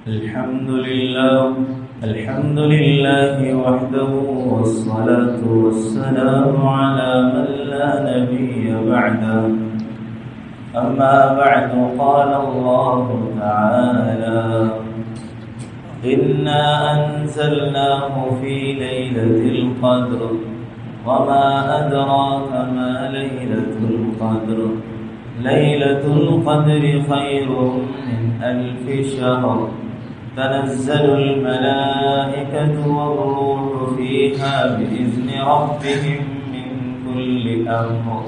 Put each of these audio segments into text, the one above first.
الحمد لله وحده والصلاة والسلام على من لا نبي بعده. أما بعد قال الله تعالى: إنا أنزلناه في ليلة القدر وما أدراك ما ليلة القدر ليلة القدر خير من 1000 شهر تنزل الملائكة والروح فيها بإذن ربهم من كل أمر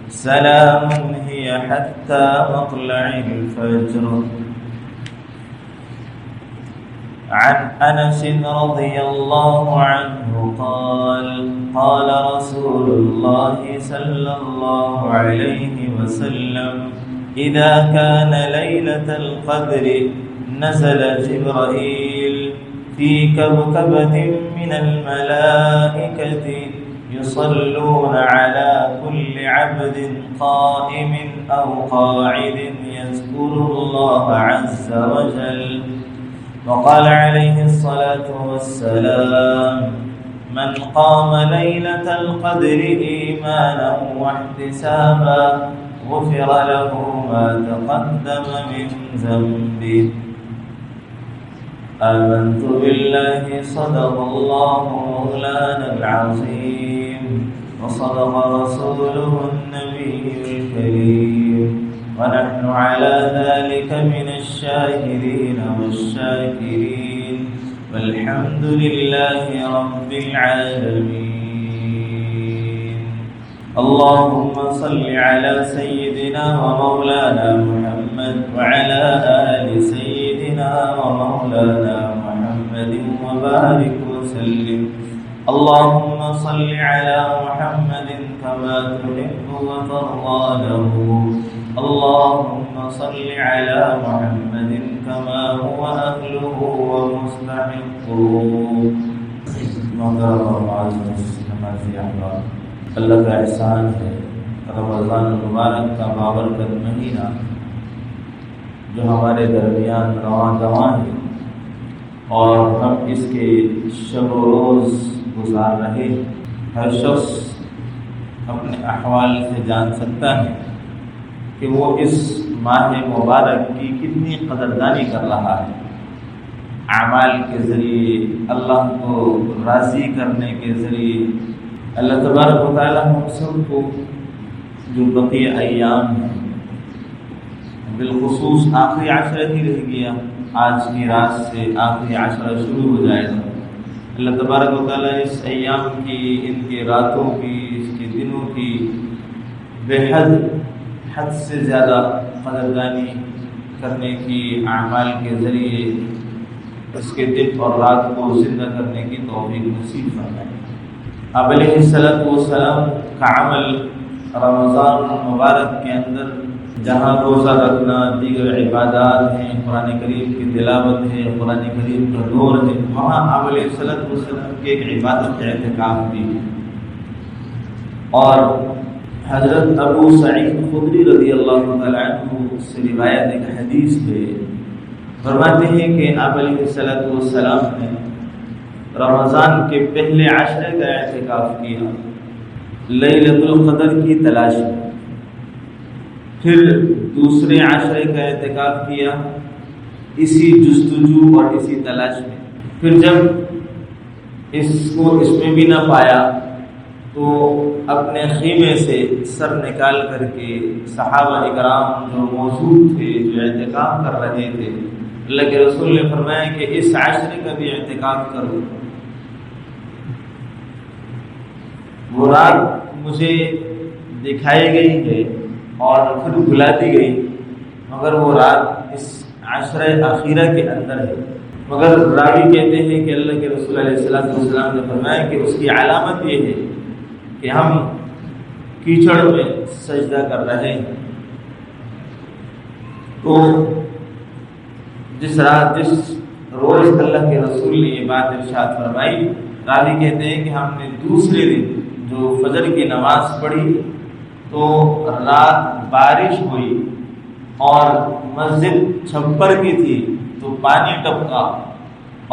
سلام هي حتى مطلع الفجر. عن أنس رضي الله عنه قال: قال رسول الله صلى الله عليه وسلم: إذا كان ليلة القدر نزل جبرائيل في كوكبة من الملائكة يصلون على كل عبد قائم أو قاعد يذكر الله عز وجل. وقال عليه الصلاة والسلام: من قام ليلة القدر إيمانا واحتسابا غفر له ما تقدم من ذنبه. آمنت بالله صدق الله مولانا العظيم وصدق رسوله النبي الكريم ونحن على ذلك من الشاهدين والشاكرين والحمد لله رب العالمين. اللهم صل على سيدنا ومولانا محمد وعلى آل سيدنا ومولانا محمد وبارك وسلم. اللهم صل على محمد كما تحب وترضى له. اللهم صل على محمد كما هو أهله ومستحقه. اللہ کا احسان ہے رمضان المبارک کا بابرکت مہینہ جو ہمارے درمیان رواں دواں ہے اور ہم اس کے شب و روز گزار رہے ہیں. ہر شخص اپنے احوال سے جان سکتا ہے کہ وہ اس ماہ مبارک کی کتنی قدردانی کر رہا ہے. اعمال کے ذریعے اللہ کو راضی کرنے کے ذریعے اللہ تبارک و تعالیٰ ہم سب کو جو بقیہ ایام ہیں بالخصوص آخری عشرہ ہی رہ گیا، آج کی رات سے آخری عشرہ شروع ہو جائے گا. اللہ تبارک و تعالیٰ اس ایام کی، ان کے راتوں کی، اس کے دنوں کی بے حد سے زیادہ قدردانی کرنے کی، اعمال کے ذریعے اس کے دن اور رات کو زندہ کرنے کی توفیق نصیب فرمائے. آپ علیہ السلام کا عمل رمضان مبارک کے اندر جہاں روزہ رکھنا، دیگر عبادات ہیں، قرآن کریم کی تلاوت ہے، قرآن کریم کا دور ہے، وہاں آپ علیہ السلام کی ایک عبادت اعتکاف بھی ہے. اور حضرت ابو سعید خدری رضی اللہ تعالیٰ عنہ سے روایت ایک حدیث ہے، فرماتے ہیں کہ آپ علیہ السلام نے رمضان کے پہلے عشرے کا اعتکاف کیا لیلۃ القدر کی تلاش میں، پھر دوسرے عشرے کا اعتکاف کیا اسی جستجو اور اسی تلاش میں، پھر جب اس میں بھی نہ پایا تو اپنے خیمے سے سر نکال کر کے صحابہ اکرام جو موجود تھے، جو اعتکاف کر رہے تھے، اللہ کے رسول نے فرمایا کہ اس عشرے کا بھی اعتکاف کرو. وہ رات مجھے دکھائی گئی ہے اور پھر بلا دی گئی، مگر وہ رات اس عشرہ اخیرہ کے اندر ہے. مگر راوی کہتے ہیں کہ اللہ کے رسول علیہ السلام نے فرمایا کہ اس کی علامت یہ ہے کہ ہم کیچڑ میں سجدہ کر رہے ہیں. تو جس روز اللہ کے رسول نے یہ بات ارشاد فرمائی، راوی کہتے ہیں کہ ہم نے دوسرے دن جو فجر کی نماز پڑھی تو رات بارش ہوئی اور مسجد چھپر کی تھی تو پانی ٹپکا،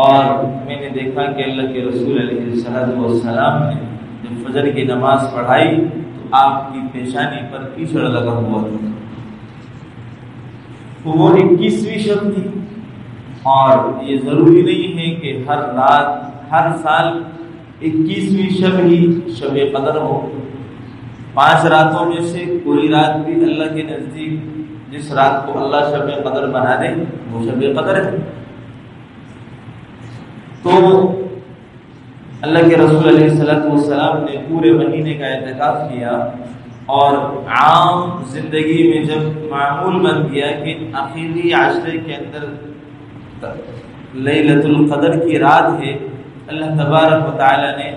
اور میں نے دیکھا کہ اللہ کے رسول علیہ السلام نے جب فجر کی نماز پڑھائی تو آپ کی پیشانی پر کیچڑ لگا ہوا تھا۔ تو وہ 21ویں شب تھی، اور یہ ضروری نہیں ہے کہ ہر رات ہر سال 21ویں شب ہی شب قدر ہو۔ 5 راتوں میں سے کوئی رات بھی اللہ کے نزدیک جس رات کو اللہ شب قدر بنا دے وہ شب قدر ہے۔ تو اللہ کے رسول علیہ السلام نے پورے مہینے کا اعتکاف کیا، اور عام زندگی میں جب معمول بن گیا کہ آخری عشرے کے اندر لیلۃ القدر کی رات ہے، اللہ تبارک و تعالی نے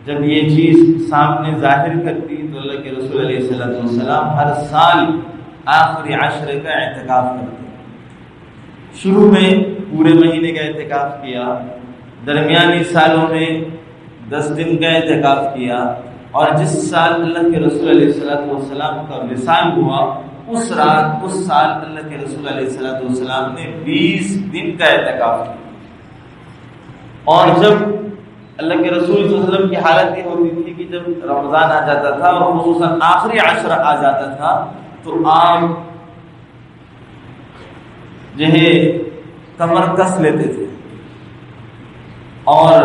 جب یہ چیز سامنے ظاہر کر دی تو اللہ کے رسول علیہ السلام ہر سال آخری عشرے کا اعتکاف کرتے۔ شروع میں پورے مہینے کا اعتکاف کیا، درمیانی سالوں میں 10 دن کا اعتکاف کیا، اور جس سال اللہ کے رسول علیہ السلام کا وصال ہوا اس سال اللہ کے رسول علیہ السلام نے 20 دن کا اعتکاف کیا۔ اور جب اللہ کے رسول صلی اللہ علیہ وسلم کی حالت یہ ہوتی تھی کہ جب رمضان آ جاتا تھا اور خصوصاً آخری عشرہ آ جاتا تھا تو آپ جو ہے کمر کس لیتے تھے اور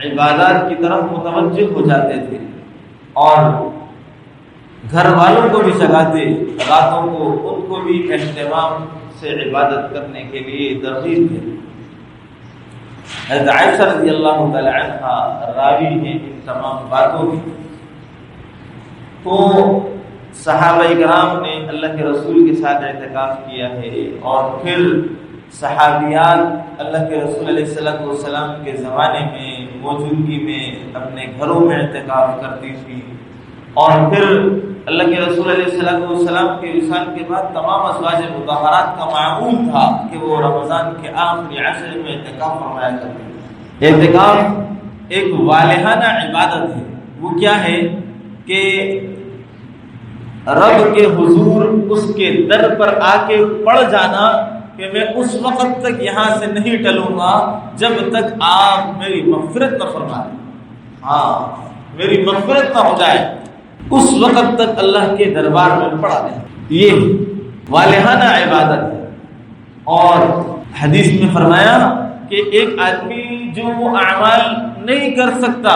عبادات کی طرف متوجہ ہو جاتے تھے، اور گھر والوں کو بھی جگاتے، راتوں کو ان کو بھی اہتمام سے عبادت کرنے کے لیے ترغیب دیتے۔ حضرت عائشہ رضی اللہ تعالی عنہا راوی ہیں ان تمام باتوں کی۔ تو صحابہ کرام نے اللہ کے رسول کے ساتھ اعتکاف کیا ہے، اور پھر صحابیات اللہ کے رسول علیہ السلام کے زمانے میں موجودگی میں اپنے گھروں میں اعتکاف کرتی تھی، اور پھر اللہ کے رسول علیہ السلام کے وصال کے بعد تمام ازواج مطہرات کا معمول تھا کہ وہ رمضان کے آخری عشرے میں اعتکاف فرمایا کرتے۔ اعتکاف ایک والہانہ عبادت ہے۔ وہ کیا ہے کہ رب کے حضور اس کے در پر آ کے پڑ جانا کہ میں اس وقت تک یہاں سے نہیں ٹلوں گا جب تک آپ میری مغفرت نہ فرما دیں، میری مغفرت نہ ہو جائے، اس وقت تک اللہ کے دربار میں پڑا دیں۔ یہ والہانہ عبادت ہے۔ اور حدیث میں فرمایا کہ ایک آدمی جو وہ اعمال نہیں کر سکتا،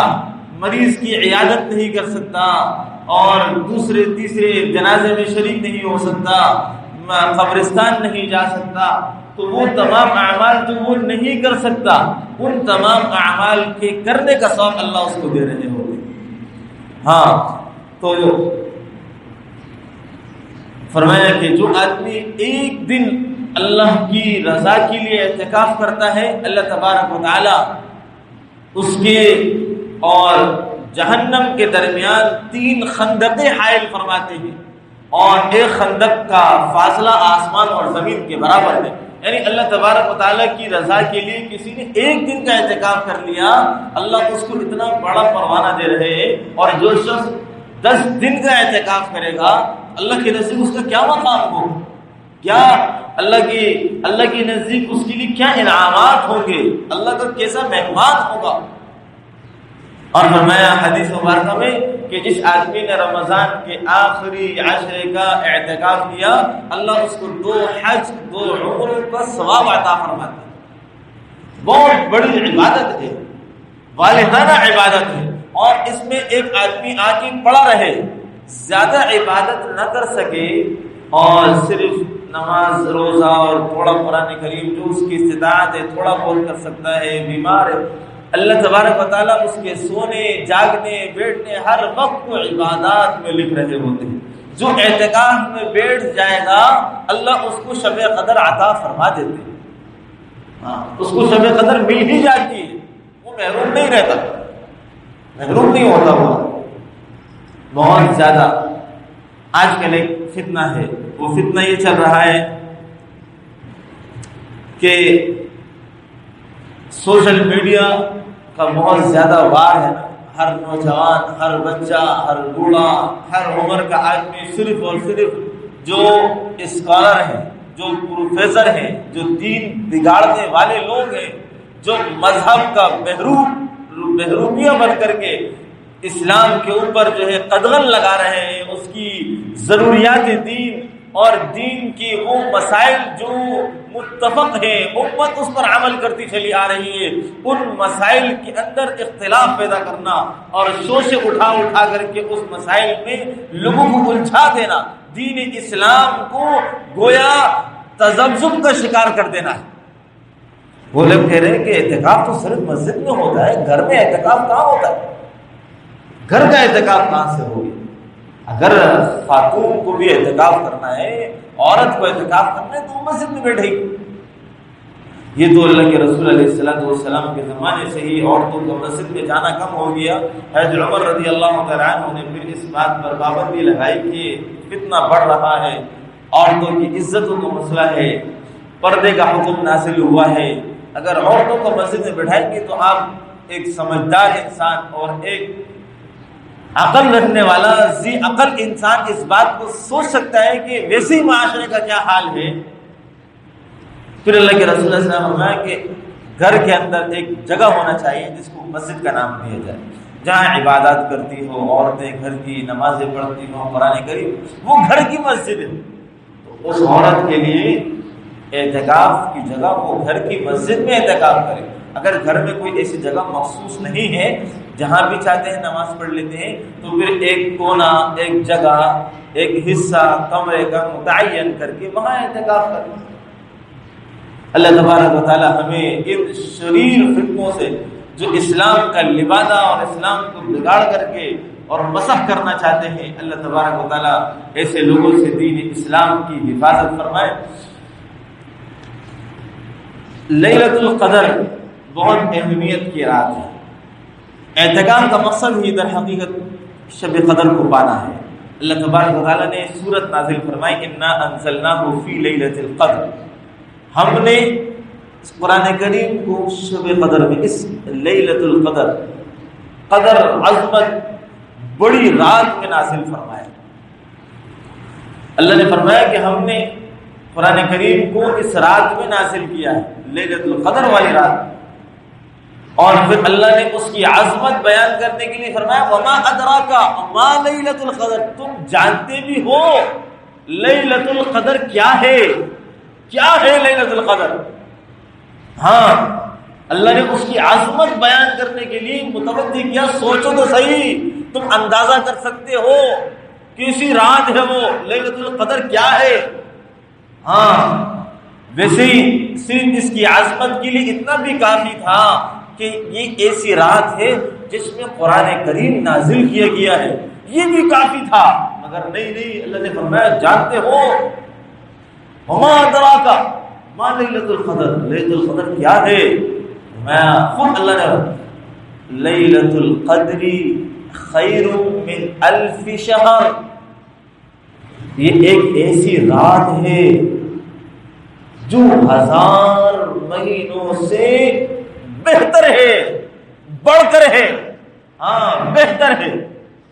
مریض کی عیادت نہیں کر سکتا، اور دوسرے تیسرے جنازے میں شریک نہیں ہو سکتا، قبرستان نہیں جا سکتا، تو وہ تمام اعمال جو وہ نہیں کر سکتا ان تمام اعمال کے کرنے کا ثواب اللہ اس کو دے رہے ہوتے۔ تو فرمایا کہ جو آدمی ایک دن اللہ کی رضا کے لیے اعتکاف کرتا ہے، اللہ تبارک و تعالی اس کے اور جہنم کے درمیان 3 خندقیں حائل فرماتے ہیں، اور ایک خندق کا فاصلہ آسمان اور زمین کے برابر ہے۔ یعنی اللہ تبارک و تعالیٰ کی رضا کے لیے کسی نے ایک دن کا اعتکاف کر لیا، اللہ اس کو اتنا بڑا پروانہ دے رہے ہیں، اور جو شخص 10 دن کا اعتکاف کرے گا اللہ کے نزدیک اس کا کیا مقام ہو، کیا اللہ کی نزدیک اس کے لیے کیا انعامات ہوں گے، اللہ کا کیسا مہمان ہوگا۔ اور فرمایا حدیث مبارکہ میں کہ جس آدمی نے رمضان کے آخری عشرے کا اعتکاف کیا اللہ اس کو 2 حج 2 عمر کا ثواب عطا فرماتا ہے۔ بہت بڑی عبادت ہے، والہانہ عبادت ہے، اور اس میں ایک آدمی آ کے پڑا رہے، زیادہ عبادت نہ کر سکے اور صرف نماز روزہ اور تھوڑا قرآن کریم جو اس کی استطاعت ہے تھوڑا بہت کر سکتا ہے، بیمار ہے، اللہ تبارک و تعالیٰ اس کے سونے جاگنے بیٹھنے ہر وقت کو عبادات میں لکھ رہے ہوتے ہیں۔ جو اعتکاف میں بیٹھ جائے گا اللہ اس کو شب قدر عطا فرما دیتے ہیں، اس کو شب قدر مل ہی جاتی ہے، وہ محروم نہیں رہتا، محروم نہیں ہوتا ہوا۔ بہت زیادہ آج کل ایک فتنہ ہے، وہ فتنہ یہ چل رہا ہے کہ سوشل میڈیا کا بہت زیادہ وار ہے، ہر نوجوان، ہر بچہ، ہر بوڑھا، ہر عمر کا آدمی، صرف اور صرف جو اسکالر ہیں، جو پروفیسر ہیں، جو دین بگاڑنے والے لوگ ہیں، جو مذہب کا بہروپیہ بن کر کے اسلام کے اوپر جو ہے قدغن لگا رہے ہیں، اس کی ضروریات دین اور دین کی وہ مسائل جو متفق ہیں، امت اس پر عمل کرتی چلی آ رہی ہے، ان مسائل کے اندر اختلاف پیدا کرنا اور شوشے اٹھا کر کے اس مسائل میں لوگوں کو الجھا دینا، دین اسلام کو گویا تذبذب کا شکار کر دینا ہے۔ وہ لوگ کہہ رہے ہیں کہ اعتکاف تو صرف مسجد میں ہوتا ہے، گھر میں اعتکاف کہاں ہوتا ہے؟ گھر کا اعتکاف کہاں سے ہوگی؟ اگر خاتون کو بھی اعتکاف کرنا ہے، عورت کو اعتکاف کرنا ہے، تو وہ مسجد میں بیٹھے گی۔ یہ تو اللہ کے رسول علیہ السلام کے زمانے سے ہی عورتوں کو مسجد میں جانا کم ہو گیا۔ حضرت عمر رضی اللہ تعالیٰ عنہ نے پھر اس بات پر پابندی لگائی کہ فتنہ بڑھ رہا ہے، عورتوں کی عزتوں کا مسئلہ ہے، پردے کا حکم نازل ہوا ہے، اگر عورتوں کو مسجد میں بٹھائیں گے تو آپ ایک سمجھدار انسان اور ایک عقل رکھنے والا ذی عقل انسان اس بات کو سوچ سکتا ہے کہ ویسے معاشرے کا کیا حال ہے۔ پھر اللہ کے رسول صلی اللہ علیہ وسلم نے فرمایا کہ گھر کے اندر ایک جگہ ہونا چاہیے جس کو مسجد کا نام دیا جائے، جہاں عبادات کرتی ہو عورتیں، گھر کی نمازیں پڑھتی ہوں، قرآن کریم، وہ گھر کی مسجد ہے۔ تو اس عورت کے لیے اعتکاف کی جگہ وہ گھر کی مسجد میں اعتکاف کرے۔ اگر گھر میں کوئی ایسی جگہ مخصوص نہیں ہے جہاں بھی چاہتے ہیں نماز پڑھ لیتے ہیں، تو پھر ایک کونا، ایک جگہ، ایک حصہ کمرے کا متعین کر کے وہاں اعتکاف کریں۔ اللہ تبارک و تعالی ہمیں ان شریر فتنوں سے جو اسلام کا لبادہ اور اسلام کو بگاڑ کر کے اور مسخ کرنا چاہتے ہیں، اللہ تبارک و تعالی ایسے لوگوں سے دین اسلام کی حفاظت فرمائے۔ لیلۃ القدر بہت اہمیت کی رات ہے۔ اعتکاف کا مقصد ہی در حقیقت شب قدر کو پانا ہے۔ اللہ تبارک و تعالیٰ نے سورت نازل فرمائی، انا انزلناہ فی لیلۃ القدر، ہم نے اس قرآن کریم کو شب قدر میں، اس لیلۃ القدر، قدر عظمت بڑی رات میں نازل فرمایا۔ اللہ نے فرمایا کہ ہم نے قرآن کریم کو اس رات میں نازل کیا ہے، لیلۃ القدر والی رات۔ اور پھر اللہ نے اس کی عظمت بیان کرنے کے لیے فرمایا، وما ادراک ما لیلۃ القدر، تم جانتے بھی ہو لیلۃ القدر کیا ہے؟ کیا ہے لیلۃ القدر؟ ہاں، اللہ نے اس کی عظمت بیان کرنے کے لیے متوجہ کیا۔ سوچو تو صحیح، تم اندازہ کر سکتے ہو کیسی رات ہے وہ، لیلۃ القدر کیا ہے؟ ہاں، ویسے ہی صرف اس کی عظمت کے لیے اتنا بھی کافی تھا کہ یہ ایسی رات ہے جس میں قرآن کریم نازل کیا گیا ہے، یہ بھی کافی تھا۔ مگر نہیں، اللہ نے فرمایا جانتے ہو، وما ادراک ما لیلۃ القدر، لیلۃ القدر کیا ہے؟ میں خود اللہ نے، لیلۃ القدر خیر من الف شہر، یہ ایک ایسی رات ہے جو 1000 مہینوں سے بہتر ہے، بڑھ کر ہے۔ ہاں، بہتر ہے۔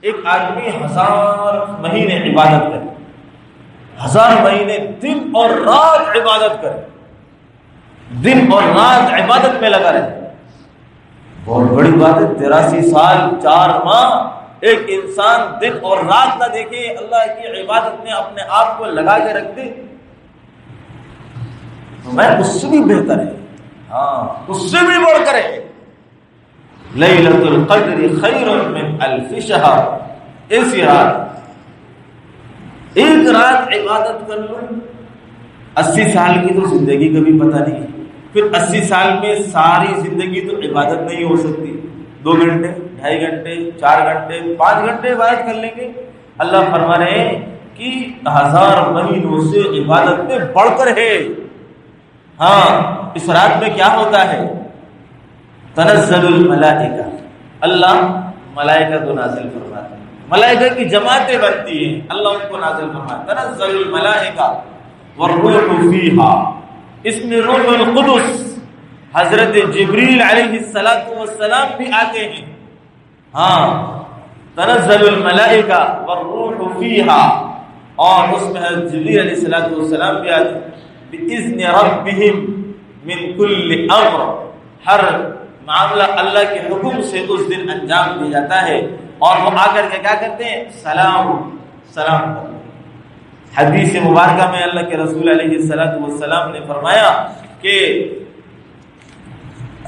ایک آدمی 1000 مہینے عبادت کرے، 1000 مہینے دن اور رات عبادت کرے، دن اور رات عبادت میں لگا رہے، بہت بڑی بات ہے۔ 83 سال 4 ماہ ایک انسان دن اور رات نہ دیکھے، اللہ کی عبادت میں اپنے آپ کو لگا کے رکھ دے، میں اس سے بھی بہتر ہے، ہاں اس سے بھی بڑھ کر ہے۔ لیلۃ القدر خیر من الف شہر، ایسی رات، ایک رات عبادت کر لو، 80 سال کی تو زندگی کا بھی پتہ نہیں، پھر 80 سال میں ساری زندگی تو عبادت نہیں ہو سکتی، 2 گھنٹے، 2.5 گھنٹے، 4 گھنٹے، 5 گھنٹے عبادت کر لیں گے۔ اللہ فرما رہے ہیں کہ 1000 مہینوں سے عبادت میں بڑھ کر ہے۔ ہاں، اس رات میں کیا ہوتا ہے؟ تنزل الملائکہ، اللہ ملائکہ کو نازل فرماتا ہے، ملائکہ کی جماعتیں بنتی ہیں، اللہ ان کو نازل فرماتا ہے۔ تنزل الملائکہ والروح فیہا، اس میں روح القدس حضرت جبریل علیہ السلام بھی آتے ہیں۔ ہاں، تنزل الملائکہ والروح فیہا، اور اس میں حضرت جبریل علیہ السلام بھی آتے ہیں۔ بِإِذْنِ رَبِّهِمْ مِنْ كُلِّ أَمْرٍ، ہر معاملہ اللہ کے حکم سے اس دن انجام دیا جاتا ہے، اور وہ آ کر کے کیا کرتے ہیں؟ سلام سلام کرتے ہیں۔ حدیث مبارکہ میں اللہ کے رسول علیہ السلام نے فرمایا کہ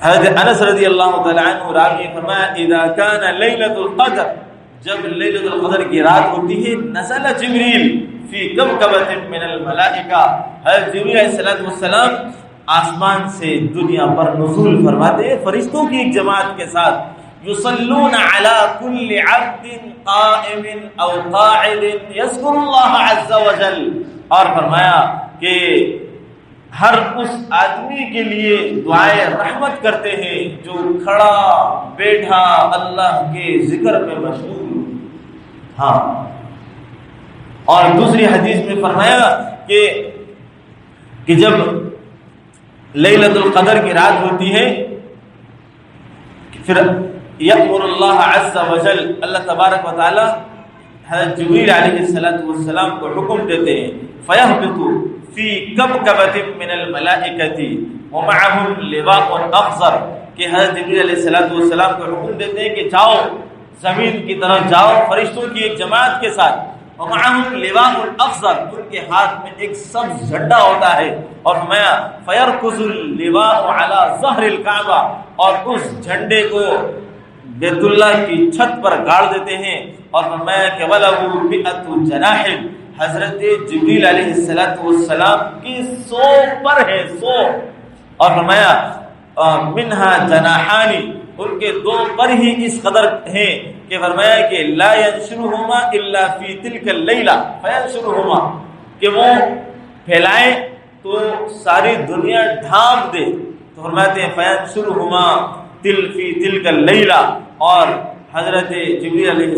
حضرت انس رضی اللہ تعالی عنہ راوی نے فرمایا اذا كان ليلۃ القدر، جب لیلۃ القدر کی رات ہوتی ہے، نزل جبریل فی کبکبۃ من الملائکہ، حضرت جبریل علیہ السلام آسمان سے دنیا پر نزول فرماتے ہیں فرشتوں کی ایک جماعت کے ساتھ، یصلون علی کل عبد قائم او قاعد یذکر اللہ عز وجل، اور فرمایا کہ ہر اس آدمی کے لیے دعائے رحمت کرتے ہیں جو کھڑا بیٹھا اللہ کے ذکر میں مشغول۔ ہاں، اور دوسری حدیث میں فرمایا کہ جب لیلۃ القدر کی رات ہوتی ہے پھر یأمر اللہ عز وجل، اللہ تبارک و تعالی حضرت جبریل علیہ السلام کو حکم دیتے ہیں، فیہبط فی کبکبۃ من الملائکۃ ومعهم لواء اخضر، کہ حضرت جبریل علیہ السلام کو حکم دیتے ہیں کہ جاؤ زمین کی طرف جاؤ فرشتوں کی ایک جماعت کے ساتھ، ومعهم لواء اخضر، ان کے ہاتھ میں ایک سبز جھنڈا ہوتا ہے، اور فرمایا فیرکز اللواء علی ظہر الکعبہ، اور اس جھنڈے کو بیت اللہ کی چھت پر گاڑ دیتے ہیں، اور فرمایا کہ وَلَهُ مِئَةُ جَنَاحٍ، حضرت جبریل علیہ السلام کی 100 پر ہے، 100، اور فرمایا منہا جناحانی، ان کے 2 پر ہی اس قدر ہیں کہ فرمایا کہ لا ینشرہما الا فی تلک اللیلہ فینشرہما، کہ وہ پھیلائیں تو ساری دنیا ڈھانپ دے، تو فرماتے ہیں فینشرہما فی تلک اللیلہ، اور حضرت جبریل علیہ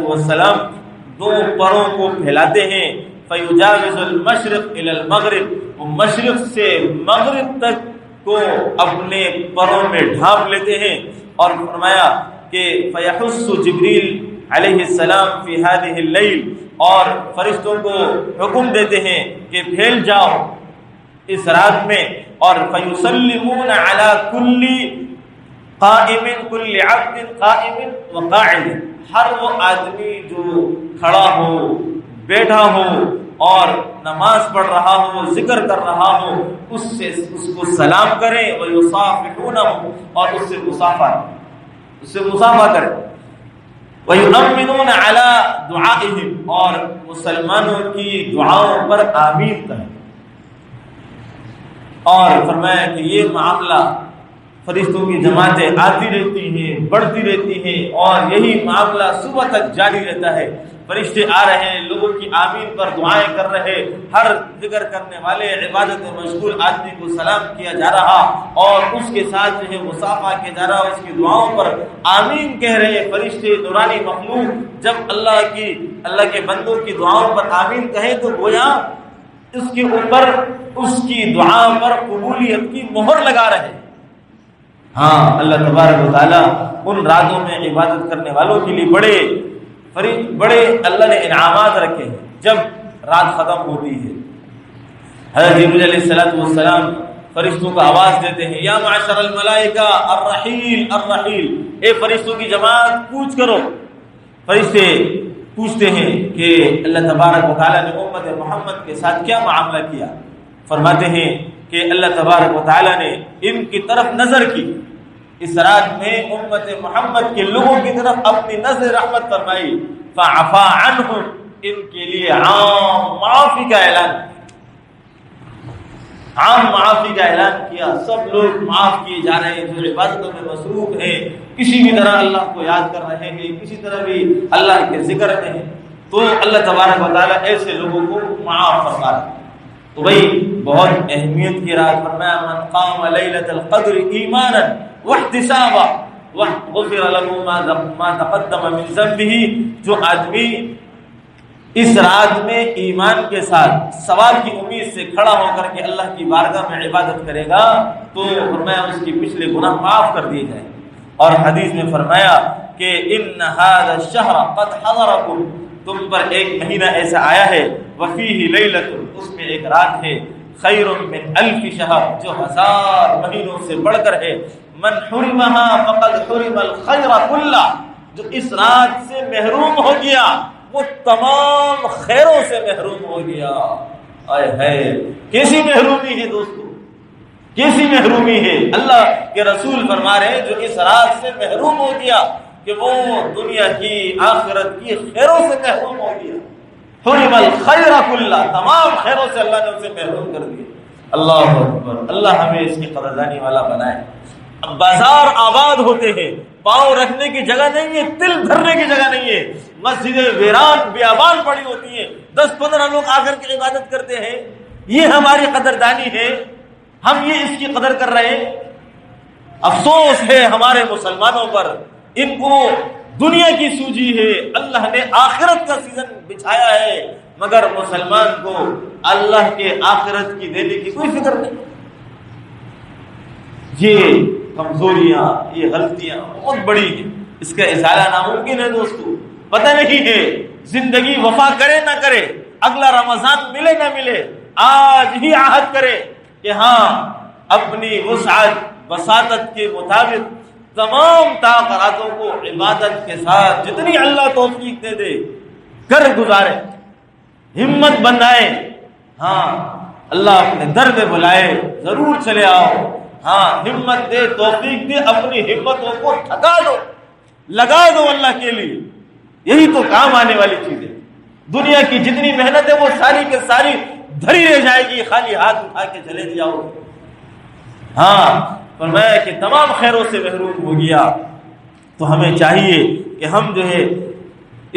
السلام 2 پروں کو پھیلاتے ہیں، فیجاوز المشرق الی المغرب، وہ مشرق سے مغرب تک کو اپنے پروں میں ڈھانپ لیتے ہیں، اور فرمایا کہ فیحس جبریل علیہ السلام فی هذه اللیل، اور فرشتوں کو حکم دیتے ہیں کہ پھیل جاؤ اس رات میں، اور فیسلمون علی کل قائم، کل عبد قائم وقاعد، ہر وہ آدمی جو کھڑا ہو بیٹھا ہو اور نماز پڑھ رہا ہو ذکر کر رہا ہو اس کو سلام کریں، ویصافحونہ، اور اس سے مصافحہ کریں، ویؤمنون علی دعائہم، اور مسلمانوں کی دعاؤں پر آمین کہیں، اور فرمایا کہ یہ معاملہ فرشتوں کی جماعتیں آتی رہتی ہیں، بڑھتی رہتی ہیں، اور یہی معاملہ صبح تک جاری رہتا ہے، فرشتے آ رہے ہیں، لوگوں کی آمین پر دعائیں کر رہے، ہر ذکر کرنے والے عبادت میں مشغول آدمی کو سلام کیا جا رہا، اور اس کے ساتھ جو ہے مصافحہ کیا جا رہا، اس کی دعاؤں پر آمین کہہ رہے فرشتے، نورانی مخلوق جب اللہ کے بندوں کی دعاؤں پر آمین کہیں تو گویا اس کے اوپر اس کی دعا پر قبولیت کی مہر لگا رہے۔ ہاں، اللہ تبارک و تعالیٰ ان راتوں میں عبادت کرنے والوں کے لیے بڑے اللہ نے انعامات رکھے ہیں۔ جب رات ختم ہوتی ہے حضرت جبریل علیہ السلام فرشتوں کو آواز دیتے ہیں، یا معشر الملائکہ الرحیل الرحیل، اے فرشتوں کی جماعت کوچ کرو۔ فرشتے پوچھتے ہیں کہ اللہ تبارک و تعالیٰ نے امت محمد کے ساتھ کیا معاملہ کیا؟ فرماتے ہیں کہ اللہ تبارک و تعالیٰ نے ان کی طرف نظر کی، اس رات میں امت محمد کے لوگوں کی طرف اپنی نظر رحمت فرمائی، فعفا عنہم، ان کے لیے عام معافی کا اعلان کیا، سب لوگ معاف کیے جا رہے ہیں جو عبادتوں میں مصروف ہیں، کسی بھی طرح اللہ کو یاد کر رہے ہیں، کسی طرح بھی اللہ کے ذکر میں ہیں، تو اللہ تبارک و تعالیٰ ایسے لوگوں کو معاف فرما رہا ہے۔ تو بھائی بہت اہمیت کی رات، فرمایا من قام لیلۃ القدر ایمانا واحتسابا غفر له ما تقدم من ذنبه، جو آدمی اس رات میں ایمان کے ساتھ ثواب کی امید سے کھڑا ہو کر کے اللہ کی بارگاہ میں عبادت کرے گا تو فرمایا اس کے پچھلے گناہ معاف کر دیے جائیں۔ اور حدیث میں فرمایا کہ ان هذا الشهر قد حضركم، تم پر ایک مہینہ ایسا آیا ہے، وفیہ لیلۃ، اس میں ایک رات ہے، خیر من الف شہر، جو 1000 مہینوں سے بڑھ کر ہے. من حرمہا فقد حرم الخیر کلہ، جو اس رات سے محروم ہو گیا وہ تمام خیروں سے محروم ہو گیا. آئے ہے کیسی محرومی ہے دوستو، کیسی محرومی ہے. اللہ کے رسول فرما رہے ہیں جو اس رات سے محروم ہو گیا کہ وہ دنیا کی آخرت کی خیروں سے محروم ہو گیا. حرم الخیر کلہ، تمام خیروں سے اللہ نے اسے محروم کر دیا. اللہ اکبر. اللہ ہمیں اس کی قدردانی والا بنائے. اب بازار آباد ہوتے ہیں، پاؤں رکھنے کی جگہ نہیں ہے، تل دھرنے کی جگہ نہیں ہے، مسجدیں ویران بیابان پڑی ہوتی ہیں، 10-15 لوگ آ کر کے عبادت کرتے ہیں. یہ ہماری قدردانی ہے، ہم یہ اس کی قدر کر رہے ہیں. افسوس ہے ہمارے مسلمانوں پر، ان کو دنیا کی سوجی ہے، اللہ نے آخرت کا سیزن بچھایا ہے، مگر مسلمان کو اللہ کے آخرت کی دینے کی کوئی فکر نہیں. یہ کمزوریاں، یہ غلطیاں بہت بڑی ہیں، اس کا ازالہ ناممکن ہے دوستو. پتہ نہیں ہے زندگی وفا کرے نہ کرے، اگلا رمضان ملے نہ ملے، آج ہی عہد کرے کہ ہاں اپنی وسعت وساطت کے مطابق تمام طاقتوں کو عبادت کے ساتھ جتنی اللہ توفیق دے دے کر گزارے، ہمت بندھائے. ہاں اللہ اپنے در پہ بلائے، ضرور چلے آؤ. ہاں ہمت دے، توفیق دے، اپنی ہمتوں کو تھکا دو، لگا دو اللہ کے لیے. یہی تو کام آنے والی چیز ہے. دنیا کی جتنی محنت ہے وہ ساری کے ساری دھری رہ جائے گی، خالی ہاتھ اٹھا کے چلے جاؤ. ہاں فرمایا کہ تمام خیروں سے محروم ہو گیا. تو ہمیں چاہیے کہ ہم جو ہے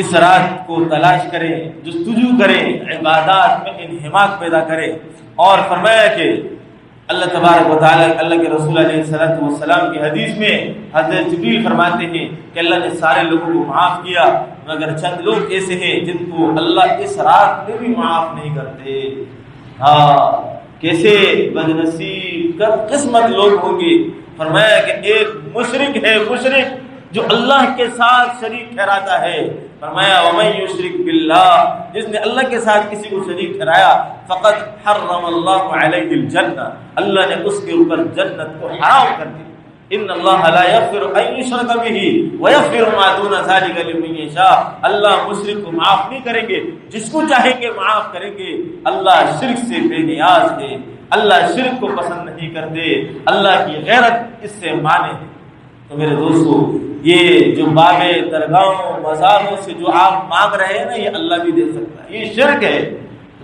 اس رات کو تلاش کریں، جستجو کریں، عبادات میں انہماک پیدا کریں. اور فرمایا کہ اللہ تبارک و تعالیٰ، اللہ کے رسول علیہ الصلوۃ والسلام کی حدیث میں حضرت جبریل فرماتے ہیں کہ اللہ نے سارے لوگوں کو معاف کیا مگر چند لوگ ایسے ہیں جن کو اللہ اس رات میں بھی معاف نہیں کرتے. ہاں کیسے بدنصیب قسمت لوگ ہوں گے. فرمایا کہ ایک مشرک ہے، مشرک جو اللہ کے ساتھ شریک ٹھہراتا ہے. فرمایا وَمَن يُشْرِكْ بِاللَّهِ، جس نے اللہ کے ساتھ کسی کو شریک ٹھہرایا، فقد حرم اللہ علیہ الجنہ، اللہ نے اس کے اوپر جنت کو حرام کر دیا. ان اللہ لا یغفر ان یشرک بہ ویغفر ما دون ذلک لمن یشاء، اللہ مشرک کو معاف نہیں کریں گے، جس کو چاہیں گے معاف کریں گے. اللہ شرک سے بے نیاز ہے، اللہ شرک کو پسند نہیں کرتے، اللہ کی غیرت اس سے مانے ہے. تو میرے دوستو، یہ جو بابے درگاہوں مزاروں سے جو آپ مانگ رہے ہیں نا، یہ اللہ بھی دے سکتا ہے. یہ شرک ہے،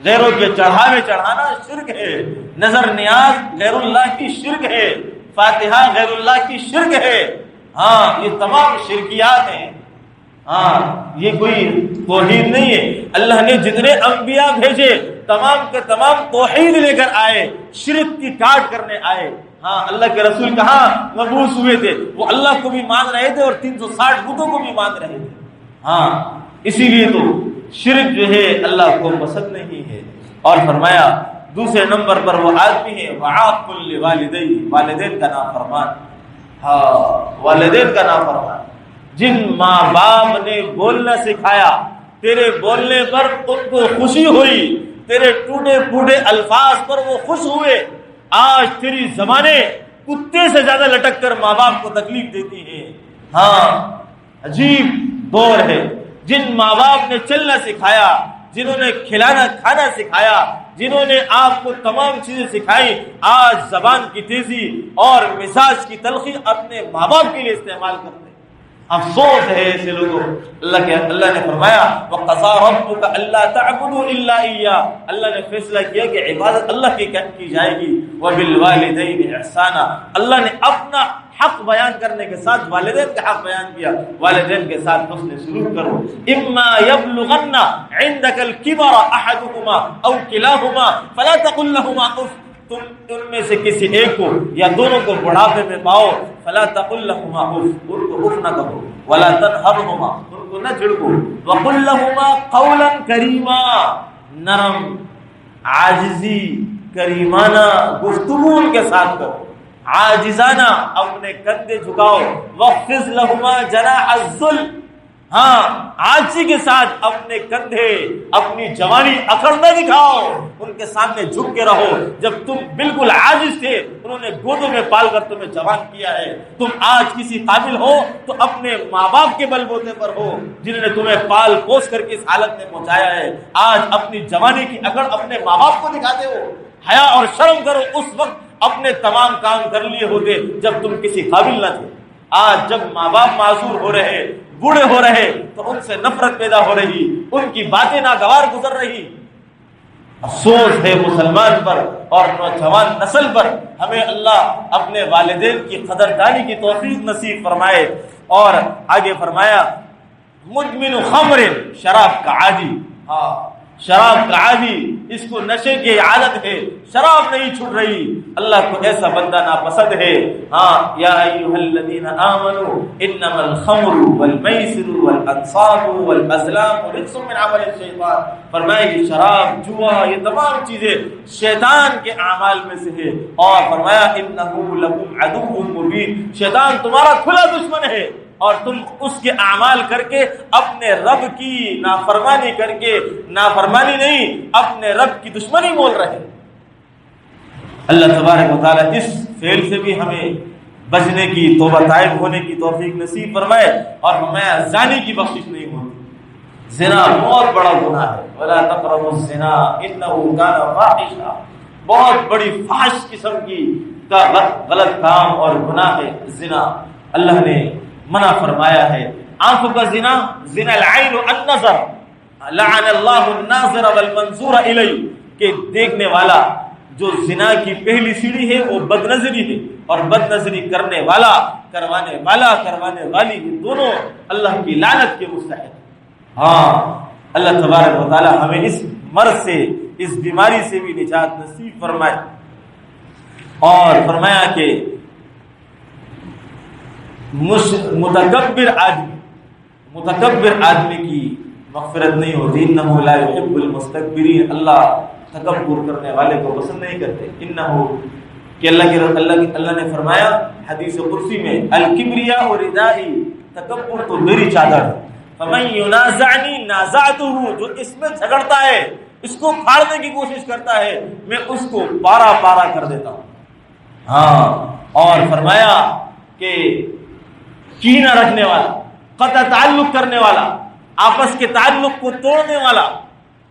غیروں کے چڑھاوے چڑھانا شرک ہے، نظر نیاز غیر اللہ کی شرک ہے، فاتحہ غیر اللہ کی شرک ہے. ہاں یہ تمام شرکیات ہیں. ہاں یہ کوئی توحید نہیں ہے. اللہ نے جتنے انبیاء بھیجے تمام کے تمام توحید لے کر آئے، شرک کی کاٹ کرنے آئے. ہاں اللہ کے رسول کہاں مبعوث ہوئے تھے، وہ اللہ کو بھی مان رہے تھے اور 360 بتوں کو بھی مان رہے تھے. ہاں اسی لیے تو شرک جو ہے اللہ کو پسند نہیں ہے. اور فرمایا دوسرے نمبر پر وہ آدمی ہے وعاق لوالدیہ، والدین کا نافرمان. ہاں والدین کا نافرمان، جن ماں باپ نے بولنا سکھایا، تیرے بولنے پر ان کو خوشی ہوئی، تیرے ٹوٹے پھوٹے الفاظ پر وہ خوش ہوئے. آج تیری زبانیں کتے سے زیادہ لٹک کر ماں باپ کو تکلیف دیتی ہیں. ہاں عجیب دور ہے. جن ماں باپ نے چلنا سکھایا، جنہوں نے کھلانا کھانا سکھایا، جنہوں نے آپ کو تمام چیزیں سکھائی، آج زبان کی تیزی اور مزاج کی تلخی اپنے ماں باپ کے لیے استعمال کرتے ہیں. افسوس ہے ایسے لوگوں. اللہ نے فرمایا وَقَضَىٰ رَبُّكَ أَلَّا تَعْبُدُوا إِلَّا إِيَّاهُ، اللہ نے فیصلہ کیا کہ عبادت اللہ کی جائے گی. وَبِالْوَالِدَيْنِ إِحْسَانًا، اللہ نے اپنا حق بیان کرنے کے ساتھ والدین کا حق بیان کیا. والدین کے ساتھ حسن سلوک کرو. إِمَّا يَبْلُغَنَّ عِندَكَ الْكِبَرَ أَحَدُهُمَا أَوْ كِلَاهُمَا فَلَا تَقُل لَّهُمَا أُفٍّ، تم ان میں سے کسی ایک کو یا دونوں کو بڑھاپے میں پاؤ، فلا تقل لهما اف، ان کو اف نہ کہو، ولا تنهرهما، ان کو نہ جھڑکو، وقل لهما قولا کریما، نرم عاجزی کریمانہ گفتگو ان کے ساتھ کرو، عاجزانہ اپنے کندھے جھکاؤ. واخفض لهما جناح الذل، ہاں عاجزی کے ساتھ اپنے کندھے اپنی جوانی اکڑ نہ دکھاؤ، ان کے سامنے جھک کے رہو۔ جب تم بالکل عاجز تھے انہوں نے گودوں میں پال کر تمہیں جوان کیا ہے۔ تم آج کسی قابل ہو تو اپنے ماں باپ کے بل بوتے پر ہو جنہوں نے تمہیں پال پوس کر کے اس حالت میں پہنچایا ہے۔ آج اپنی جوانی کی اکڑ اپنے ماں باپ کو دکھاتے ہو۔ حیا اور شرم کرو، اس وقت اپنے تمام کام کر لیے ہوتے جب تم کسی قابل نہ تھے۔ آج جب ماں باپ معذور ہو رہے، بوڑھے ہو رہے تو ان سے نفرت پیدا ہو رہی، ان کی باتیں ناگوار گزر رہی۔ افسوس ہے مسلمان پر اور نوجوان نسل پر۔ ہمیں اللہ اپنے والدین کی قدردانی کی توفیق نصیب فرمائے۔ اور آگے فرمایا مدمن خمر، شراب کا عادی، شراب کا عادی، اس کو نشے کی عادت ہے، شراب نہیں چھوٹ رہی۔ اللہ کو ایسا بندہ ناپسند ہے۔ یا ایھا الذین آمنوا انما الخمر والمیسر والانصاب والازلام رجس من عمل الشیطان، فرمایا کہ شراب، جوا، یہ تمام چیزیں شیطان کے اعمال میں سے ہے۔ اور فرمایا انہ لکم عدو مبین، شیطان تمہارا کھلا دشمن ہے اور تم اس کے اعمال کر کے اپنے رب کی نافرمانی کر کے، نافرمانی نہیں اپنے رب کی دشمنی بول رہے۔ اللہ تبارک و تعالیٰ اس فعل سے بھی ہمیں بچنے کی، توبہ طائب ہونے کی توفیق نصیب فرمائے، اور ہمیں زانی کی بخشش نہیں ہوتی۔ زنا بہت بڑا گناہ ہے، ولا تقربوا الزنا انه كان فاحشا، بہت بڑی فحش قسم کا غلط کام اور گناہ ہے زنا۔ اللہ نے منع فرمایا ہے۔ آنکھوں کا زنا، زنا العین النظر، لعن اللہ الناظر والمنظور الیہ، کہ دیکھنے والا، جو زنا کی پہلی سیڑھی ہے وہ بد نظری ہے، اور بد نظری کرنے والا، کروانے والی، یہ دونوں اللہ کی لعنت کے مستحق۔ اللہ تبارک و تعالی ہمیں اس مرض سے، اس بیماری سے بھی نجات نصیب فرمائے۔ اور فرمایا کہ متکبر آدمی کی مغفرت نہیں ہوتی۔ انہ لا يحب المستکبرین، اللہ تکبر کرنے والے کو پسند نہیں کرتے۔ انہ کہ اللہ نے فرمایا حدیث قدسی میں الکبریاء ردائی، تکبر تو میری چادر ہے۔ فمن ینازعنی نازعته، جو اس میں جھگڑتا ہے، اس کو پھاڑنے کی کوشش کرتا ہے، میں اس کو پارا پارا کر دیتا ہوں۔ اور فرمایا کہ کینہ رکھنے والا، قطع تعلق کرنے والا، آپس کے تعلق کو توڑنے والا،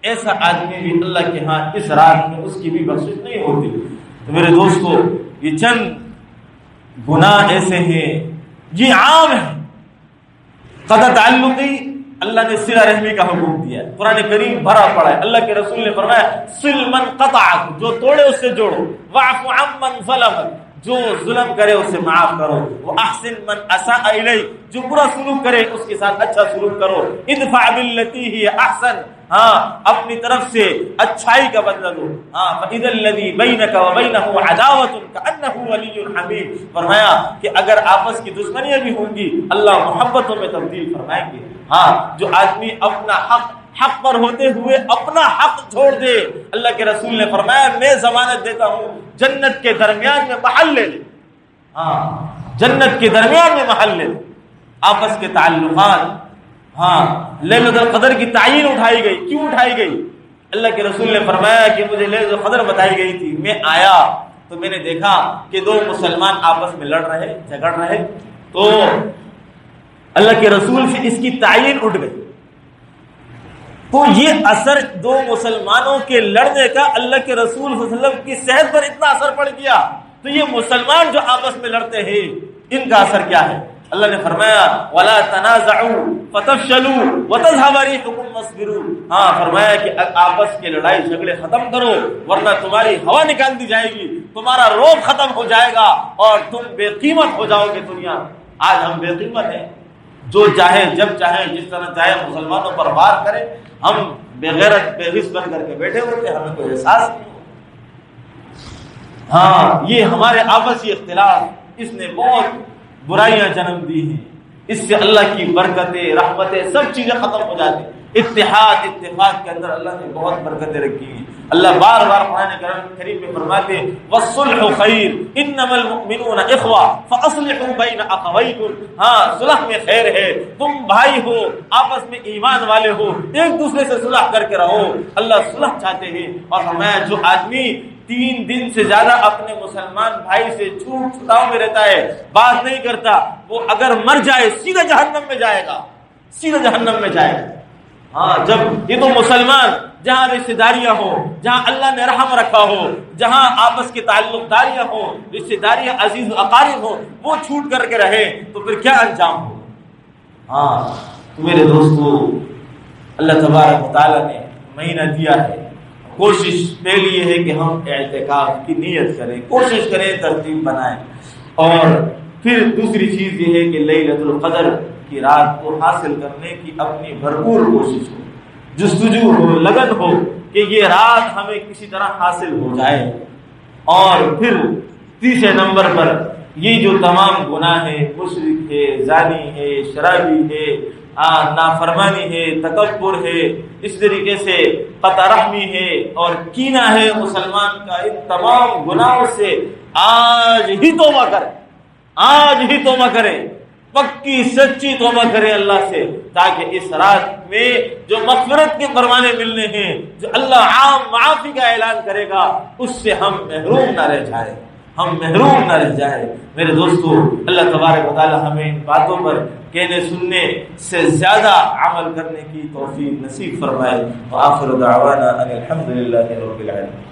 ایسا آدمی بھی اللہ کے ہاں اس رات میں اس کی بھی بخشش نہیں ہوتی۔ تو میرے دوستو، یہ چند گناہ ایسے ہیں، یہ عام ہیں۔ قطع تعلقی، اللہ نے صلہ رحمی کا حکم دیا ہے، قرآن کریم بھرا پڑا ہے۔ اللہ کے رسول نے فرمایا صل من قطعک، جو توڑے اس سے جوڑو، واعف عمن ظلمک، جو ظلم کرے اسے معاف کرو، واحسن من اساء الیک، جو برا سلوک کرے اس کے ساتھ اچھا سلوک کرو، ادفع باللتی ہی احسن، اپنی طرف سے اچھائی کا بدلہ دو۔ فاذا الذی بینک وبینہ عداوۃ کأنہ ولی حمیم، فرمایا کہ اگر آپس کی دشمنیاں بھی ہوں گی اللہ محبتوں میں تبدیل فرمائیں گے۔ جو آدمی اپنا حق پر ہوتے ہوئے اپنا حق چھوڑ دے، اللہ کے رسول نے فرمایا میں ضمانت دیتا ہوں جنت کے درمیان میں محل لے لے۔ جنت کے درمیان میں محل لے لے۔ آپس کے تعلقات، لیلۃ القدر کی تعین اٹھائی گئی، کیوں اٹھائی گئی؟ اللہ کے رسول نے فرمایا کہ مجھے لیلۃ القدر بتائی گئی تھی، میں آیا تو میں نے دیکھا کہ دو مسلمان آپس میں لڑ رہے، جھگڑ رہے، تو اللہ کے رسول سے اس کی تعین اٹھ گئی۔ تو یہ اثر دو مسلمانوں کے لڑنے کا اللہ کے رسول صلی اللہ علیہ وسلم کی صحت پر اتنا اثر پڑ گیا، تو یہ مسلمان جو آپس میں لڑتے ہیں ان کا اثر کیا ہے؟ اللہ نے فرمایا وَلَا تَنَازَعُوا فَتَفْشَلُوا وَتَذْهَبَ رِيحُكُمْ وَاصْبِرُوا، فرمایا کہ آپس کے لڑائی جھگڑے ختم کرو ورنہ تمہاری ہوا نکال دی جائے گی، تمہارا روب ختم ہو جائے گا اور تم بے قیمت ہو جاؤ گے دنیا میں۔ آج ہم بے قیمت ہیں، جو چاہے جب چاہے جس طرح چاہے مسلمانوں پر وار کرے، ہم بے غیرت بے حس بن کر کے بیٹھے ہوتے ہیں، ہمیں کوئی احساس نہیں ہوتا۔ یہ ہمارے آپسی اختلاف اس نے بہت برائیاں جنم دی ہیں، اس سے اللہ کی برکتیں، رحمتیں، سب چیزیں ختم ہو جاتی ہیں۔ اتحاد اتفاق کے اندر اللہ نے بہت برکتیں رکھی ہیں۔ اللہ بار بار قرآن کریم میں فرماتے ہیں والصلح خیر انما المؤمنون اخوہ فاصلحوا بین اخویکم، ہاں صلح میں خیر ہے، تم بھائی ہو، آپس میں ایمان والے ہو، ایک دوسرے سے صلح کر کے رہو۔ اللہ صلح چاہتے ہیں، اور فرمایا جو آدمی 3 دن سے زیادہ اپنے مسلمان بھائی سے چھوٹ چھٹاؤ میں رہتا ہے، بات نہیں کرتا، وہ اگر مر جائے سیدھا جہنم میں جائے گا، سیدھا جہنم میں جائے گا۔ ہاں جب یہ تو مسلمان جہاں رشتہ داریاں ہو، جہاں اللہ نے رحم رکھا ہو، جہاں آپس کے تعلق داریاں ہو، رشتہ داریاں عزیز و اقارب ہو، وہ چھوٹ کر کے رہے تو پھر کیا انجام ہو۔ ہاں تو میرے دوستو، اللہ تبارک و تعالیٰ نے مہینہ دیا ہے، کوشش پہلی یہ ہے کہ ہم اعتکاف کی نیت کریں، کوشش کریں، ترتیب بنائیں، اور پھر دوسری چیز یہ ہے کہ لیلۃ القدر کی رات کو حاصل کرنے کی اپنی بھرپور کوشش ہو، جستجو ہو، لگن ہو کہ یہ رات ہمیں کسی طرح حاصل ہو جائے۔ اور پھر تیسرے نمبر پر یہ جو تمام گناہ ہے، مشرک ہے، زانی ہے، شرابی ہے، نافرمانی ہے، تکبر ہے، اس طریقے سے قطع رحمی ہے اور کینہ ہے مسلمان کا، ان تمام گناہوں سے آج ہی توبہ کرے، آج ہی توبہ کرے، پکی سچی توبہ کرے اللہ سے، تاکہ اس رات میں جو مغفرت کے فرمانے ملنے ہیں، جو اللہ عام معافی کا اعلان کرے گا، اس سے ہم محروم نہ رہ جائیں، ہم محروم نہ رہ جائیں۔ میرے دوستو، اللہ تبارک و تعالی ہمیں ان باتوں پر کہنے سننے سے زیادہ عمل کرنے کی توفیق نصیب فرمائے۔ وآخر دعوانا ان الحمد للہ رب العالمین۔